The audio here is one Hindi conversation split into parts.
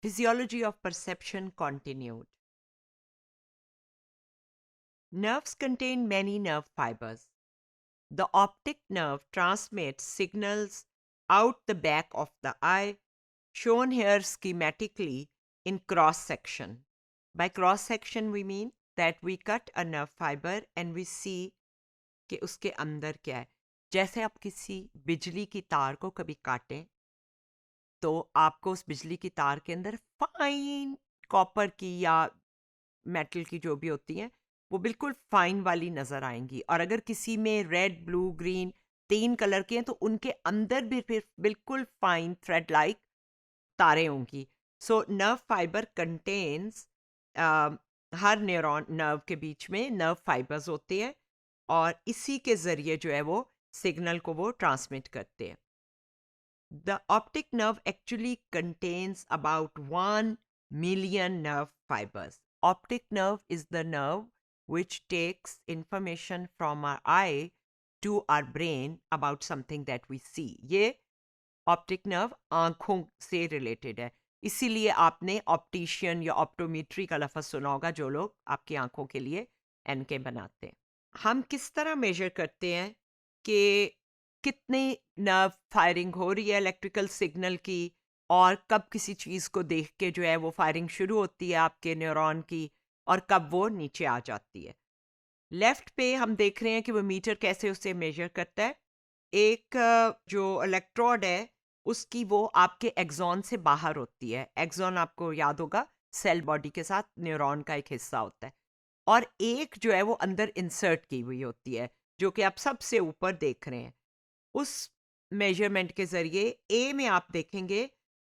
Physiology of perception continued. Nerves contain many nerve fibers. The optic nerve transmits signals out the back of the eye, shown here schematically in cross section. By cross section, we mean that we cut a nerve fiber and we see कि उसके अंदर क्या है. जैसे आप किसी बिजली की तार को कभी काटें तो आपको उस बिजली की तार के अंदर फाइन कॉपर की या मेटल की जो भी होती हैं वो बिल्कुल फाइन वाली नज़र आएंगी. और अगर किसी में रेड, ब्लू, ग्रीन 3 कलर के हैं तो उनके अंदर भी फिर बिल्कुल फाइन थ्रेड लाइक तारे होंगी. सो नर्व फाइबर कंटेन्स, हर न्यूरॉन नर्व के बीच में नर्व फाइबर्स होते हैं और इसी के ज़रिए जो है वो सिग्नल को वो ट्रांसमिट करते हैं. The optic nerve actually contains about 1 million nerve fibers. Optic nerve is the nerve which takes information from our eye to our brain about something that we see. ये ऑप्टिक नर्व आंखों से रिलेटेड है. इसीलिए आपने ऑप्टिशियन या ऑप्टोमेट्री का लफ्ज़ सुना होगा जो लोग आपकी आंखों के लिए एनके बनाते हैं. हम किस तरह मेजर करते हैं कि कितने नर्व फायरिंग हो रही है इलेक्ट्रिकल सिग्नल की और कब किसी चीज़ को देख के जो है वो फायरिंग शुरू होती है आपके न्यूरॉन की और कब वो नीचे आ जाती है. लेफ्ट पे हम देख रहे हैं कि वो मीटर कैसे उसे मेजर करता है. एक जो इलेक्ट्रोड है उसकी वो आपके एक्सॉन से बाहर होती है. एक्सॉन आपको याद होगा सेल बॉडी के साथ न्यूरॉन का एक हिस्सा होता है और एक जो है वो अंदर इंसर्ट की हुई होती है जो कि आप सबसे ऊपर देख रहे हैं. उस मेजरमेंट के ज़रिए ए में आप देखेंगे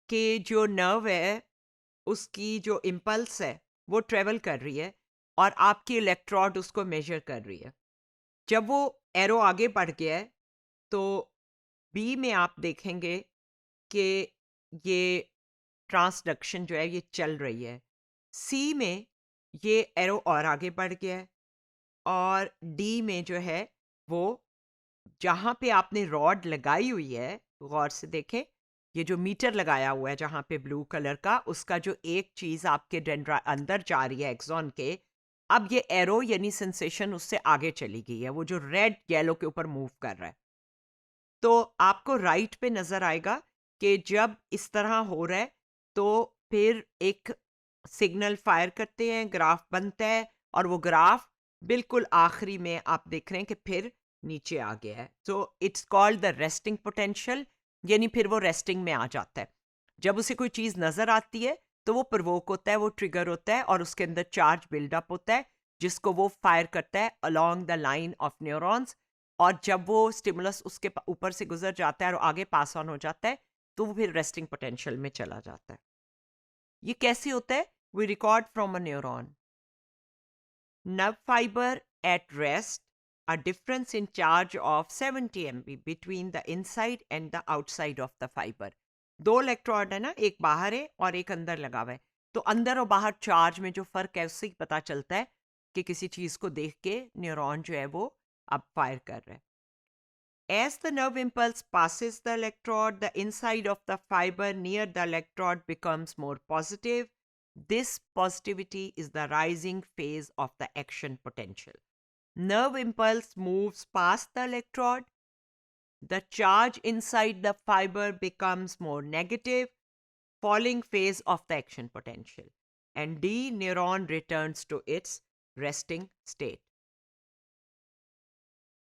कि जो नर्व है उसकी जो इम्पल्स है वो ट्रेवल कर रही है और आपकी इलेक्ट्रोड उसको मेजर कर रही है. जब वो एरो आगे बढ़ गया है तो बी में आप देखेंगे कि ये ट्रांसडक्शन जो है ये चल रही है. सी में ये एरो और आगे बढ़ गया है और डी में जो है वो जहाँ पे आपने रॉड लगाई हुई है, गौर से देखें, ये जो मीटर लगाया हुआ है जहाँ पे ब्लू कलर का, उसका जो एक चीज़ आपके डेंड्रा अंदर जा रही है एक्सॉन के, अब ये एरो यानी सेंसेशन उससे आगे चली गई है, वो जो रेड येलो के ऊपर मूव कर रहा है. तो आपको राइट पे नज़र आएगा कि जब इस तरह हो रहा है, तो फिर एक सिग्नल फायर करते हैं, ग्राफ बनता है और वो ग्राफ बिल्कुल आखिरी में आप देख रहे हैं कि फिर नीचे आ गया है. So it's called the resting potential, यानी फिर वो रेस्टिंग में आ जाता है. जब उसे कोई चीज़ नज़र आती है तो वो प्रोवोक होता है, वो ट्रिगर होता है और उसके अंदर चार्ज बिल्डअप होता है जिसको वो फायर करता है along the line of neurons. और जब वो स्टिमुलस उसके ऊपर से गुजर जाता है और आगे पास ऑन हो जाता है तो वो फिर रेस्टिंग पोटेंशियल में चला जाता है. ये कैसे होता है? We record from a neuron. Nerve fiber at rest, a difference in charge of 70 MB between the inside and the outside of the fiber. दो इलेक्ट्रोड है ना, एक बाहर है और एक अंदर लगा हुआ है. तो अंदर और बाहर चार्ज में जो फर्क है उससे ही पता चलता है कि किसी चीज को देख के न्यूरॉन जो है वो अब फायर कर रहा है. As the nerve impulse passes the electrode, the inside of the fiber near the electrode becomes more positive. This positivity is the rising phase of the action potential. Nerve impulse moves past the electrode. The charge inside the fiber becomes more negative, falling phase of the action potential. And D neuron returns to its resting state.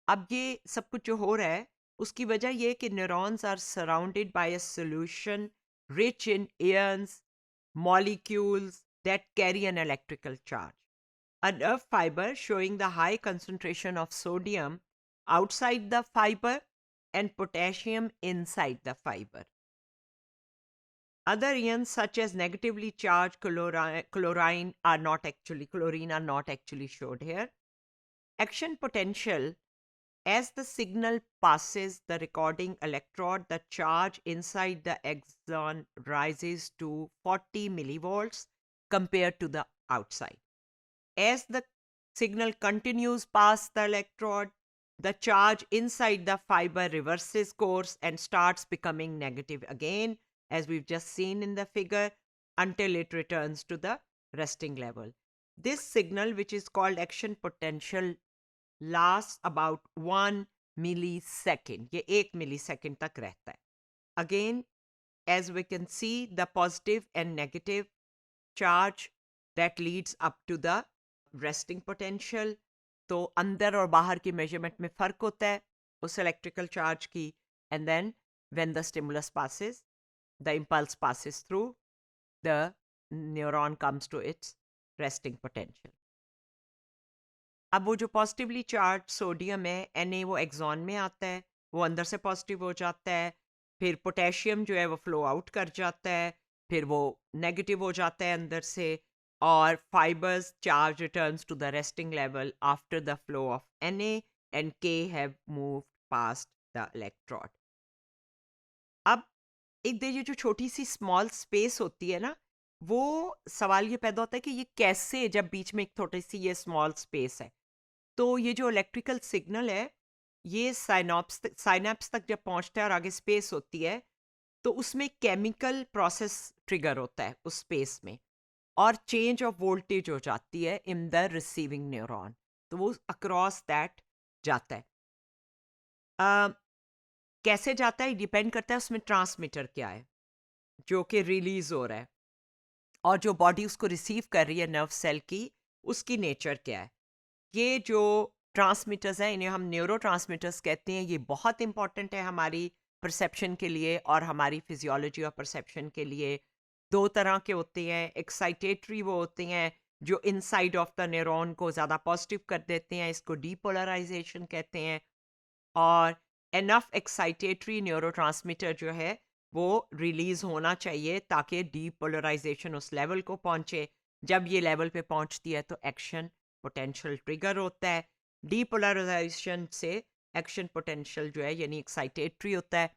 अब ये सब कुछ जो हो रहा है उसकी वजह ये है कि neurons are surrounded by a solution rich in ions, molecules that carry an electrical charge. A nerve fiber showing the high concentration of sodium outside the fiber and potassium inside the fiber. Other ions such as negatively charged chlorine are not actually showed here. Action potential. As the signal passes the recording electrode, the charge inside the axon rises to 40 millivolts compared to the outside. As the signal continues past the electrode, the charge inside the fiber reverses course and starts becoming negative again, as we've just seen in the figure. until it returns to the resting level. This signal, which is called action potential, lasts about 1 millisecond. ये 1 millisecond तक रहता है. Again, as we can see, the positive and negative charge that leads up to the resting potential. तो अंदर और बाहर की मेजरमेंट में फर्क होता है उस इलेक्ट्रिकल चार्ज की. And then when the stimulus passes, the impulse passes through, the neuron comes to its resting potential. अब वो जो पॉजिटिवली चार्ज सोडियम है Na, वो एक्सॉन में आता है, वो अंदर से पॉजिटिव हो जाता है. फिर पोटेशियम जो है वो फ्लो आउट कर जाता है, फिर वो नेगेटिव हो जाता है अंदर से. और fibers charge returns to the resting level after the flow of Na and K have moved past the electrode. अब एक देखिए जो छोटी सी स्मॉल स्पेस होती है ना, वो सवाल ये पैदा होता है कि ये कैसे, जब बीच में एक छोटी सी ये स्मॉल स्पेस है, तो ये जो इलेक्ट्रिकल सिग्नल है ये साइनैप्स तक जब पहुंचता है और आगे स्पेस होती है, तो उसमें केमिकल प्रोसेस ट्रिगर होता है उस स्पेस में, और चेंज ऑफ वोल्टेज हो जाती है इन द रिसीविंग न्यूरॉन. तो वो अक्रॉस दैट जाता है. कैसे जाता है डिपेंड करता है उसमें ट्रांसमीटर क्या है जो कि रिलीज हो रहा है, और जो बॉडी उसको रिसीव कर रही है नर्व सेल की, उसकी नेचर क्या है. ये जो ट्रांसमीटर्स हैं इन्हें हम न्यूरो ट्रांसमीटर्स कहते हैं. ये बहुत इंपॉर्टेंट है हमारी परसेप्शन के लिए और हमारी फिजियोलॉजी और परसेप्शन के लिए. दो तरह के होते हैं. एक्साइटेटरी वो होते हैं जो इनसाइड ऑफ द न्यूरॉन को ज़्यादा पॉजिटिव कर देते हैं, इसको डीपोलराइजेशन कहते हैं. और एनफ एक्साइटेटरी न्यूरोट्रांसमीटर जो है वो रिलीज होना चाहिए ताकि डीपोलराइजेशन उस लेवल को पहुंचे. जब ये लेवल पे पहुंचती है तो एक्शन पोटेंशियल ट्रिगर होता है. डीपोलराइजेशन से एक्शन पोटेंशियल जो है यानी एक्साइटेटरी होता है,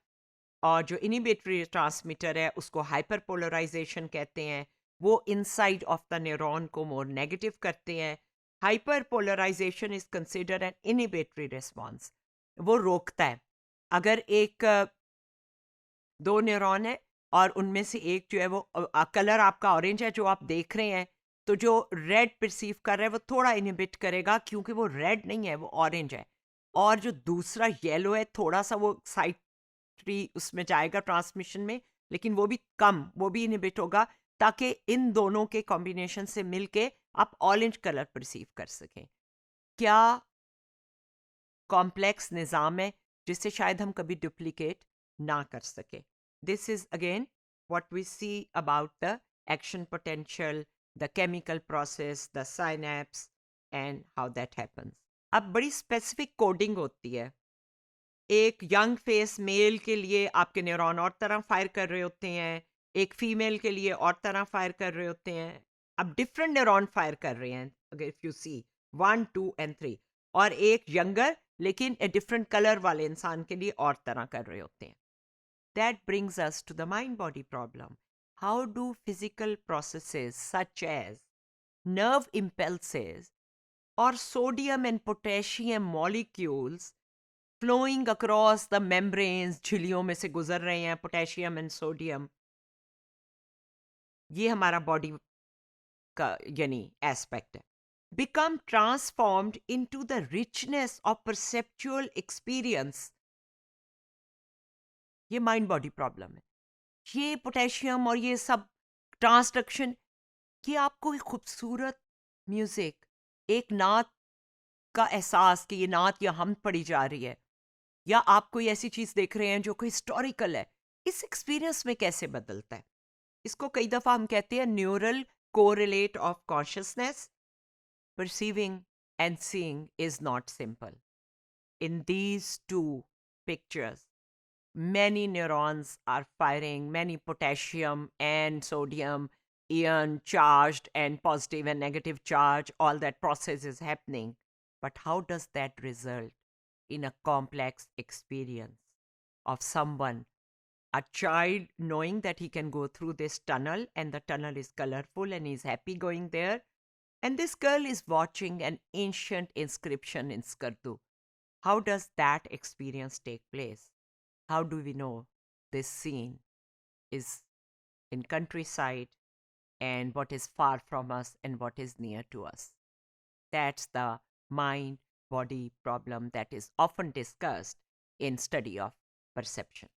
और जो इनिबिटरी ट्रांसमीटर है उसको हाइपर पोलराइजेशन कहते हैं. वो इनसाइड ऑफ द न्यूरॉन को मोर नेगेटिव करते हैं. Hyperpolarization is considered an inhibitory response. वो रोकता है. अगर एक दो न्यूरॉन है और उनमें से एक जो है वो कलर आपका ऑरेंज है जो आप देख रहे हैं, तो जो रेड परसीव कर रहा है वो थोड़ा इनहिबिट करेगा क्योंकि वो रेड नहीं है, वो ऑरेंज है. और जो दूसरा येलो है थोड़ा सा वो साइड ट्री उसमें जाएगा ट्रांसमिशन में, लेकिन वो भी कम, वो भी इनहिबिट होगा ताकि इन दोनों के कॉम्बिनेशन से मिलके आप ऑरेंज कलर परसीव कर सकें. क्या कॉम्प्लेक्स निज़ाम है जिसे शायद हम कभी डुप्लीकेट ना कर सके. This is again what we see about the action potential, the chemical process, the synapse and how that happens. अब बड़ी स्पेसिफिक कोडिंग होती है. एक यंग फेस मेल के लिए आपके न्यूरॉन और तरह फायर कर रहे होते हैं, एक फीमेल के लिए और तरह फायर कर रहे होते हैं. अब डिफरेंट न्यूरॉन फायर कर रहे हैं अगर इफ यू सी 1, 2 and 3, और एक यंगर लेकिन ए डिफरेंट कलर वाले इंसान के लिए और तरह कर रहे होते हैं. That brings us to the mind body problem. How do physical processes such as nerve impulses or sodium and potassium molecules flowing across the membranes, झिल्लियों में से गुजर रहे हैं पोटेशियम एंड सोडियम, ये हमारा बॉडी का यानी एस्पेक्ट है, become transformed into the richness of perceptual experience. ये माइंड बॉडी प्रॉब्लम है. ये पोटेशियम और ये सब ट्रांसडक्शन, ये आपको एक खूबसूरत म्यूजिक, एक नात का एहसास कि ये नात या हम पढ़ी जा रही है, या आप कोई ऐसी चीज देख रहे हैं जो कोई हिस्टोरिकल है, इस एक्सपीरियंस में कैसे बदलता है. इसको कई दफा हम कहते हैं neural correlate of consciousness. Perceiving and seeing is not simple. In these two pictures many neurons are firing, many potassium and sodium ion charged and positive and negative charge, all that process is happening. But how does that result in a complex experience of someone, a child knowing that he can go through this tunnel and the tunnel is colorful and he's happy going there, and this girl is watching an ancient inscription in Skardu. How does that experience take place? How do we know this scene is in countryside and what is far from us and what is near to us. That's the mind body problem that is often discussed in study of perception.